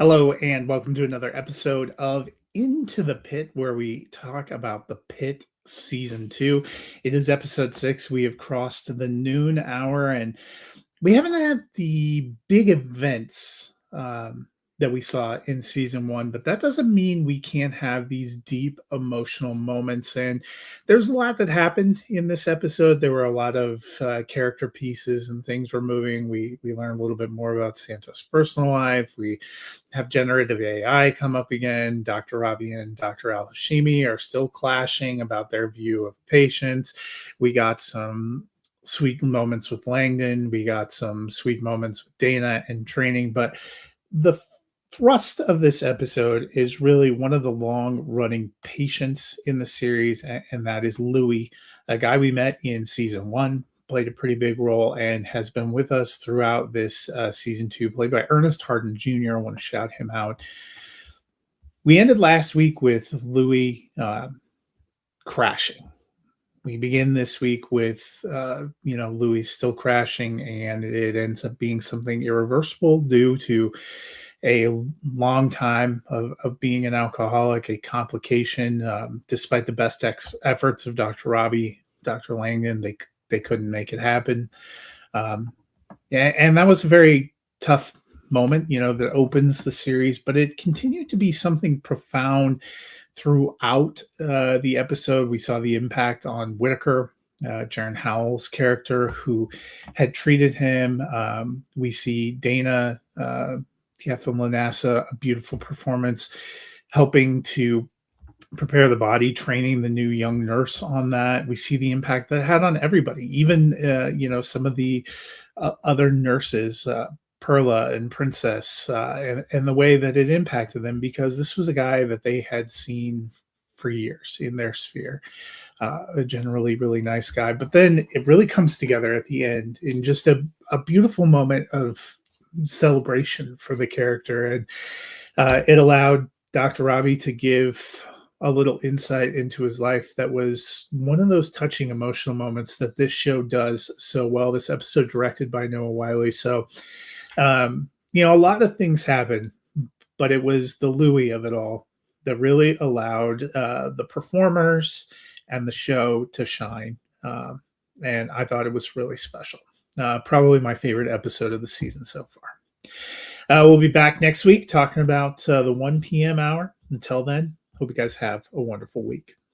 Hello, and welcome to another episode of Into the Pit, where we talk about the Pit Season 2. It is episode 6. We have crossed the noon hour, and we haven't had the big events that we saw in season 1, but that doesn't mean we can't have these deep emotional moments. And there's a lot that happened in this episode. There were a lot of character pieces and things were moving. We learned a little bit more about Santos' personal life. We have generative AI come up again. Dr. Rabi and Dr. Al Hashimi are still clashing about their view of patients. We got some sweet moments with Langdon. We got some sweet moments with Dana and training. But the thrust of this episode is really one of the long running patients in the series, and that is Louis, a guy we met in season 1, played a pretty big role and has been with us throughout this season 2, played by Ernest Harden Jr. I want to shout him out. We ended last week with Louis crashing. We begin this week with Louis still crashing, and it ends up being something irreversible due to a long time of being an alcoholic, a complication. Despite the best efforts of Dr. Rabi, Dr. Langdon, they couldn't make it happen. And that was a very tough moment, that opens the series, but it continued to be something profound throughout the episode. We saw the impact on Whitaker, Jaren Howell's character, who had treated him. We see Dana, Catherine Lanassa, a beautiful performance, helping to prepare the body, training the new young nurse on that. We see the impact that had on everybody, even some of the other nurses, Perla and Princess, and the way that it impacted them, because this was a guy that they had seen for years in their sphere. A generally really nice guy. But then it really comes together at the end in just a beautiful moment of celebration for the character. And it allowed Dr. Rabi to give a little insight into his life that was one of those touching emotional moments that this show does so well. This episode directed by Noah Wiley. So, a lot of things happen, but it was the Louis of it all that really allowed the performers and the show to shine. And I thought it was really special. Probably my favorite episode of the season so far. We'll be back next week talking about the 1 p.m. hour. Until then, hope you guys have a wonderful week.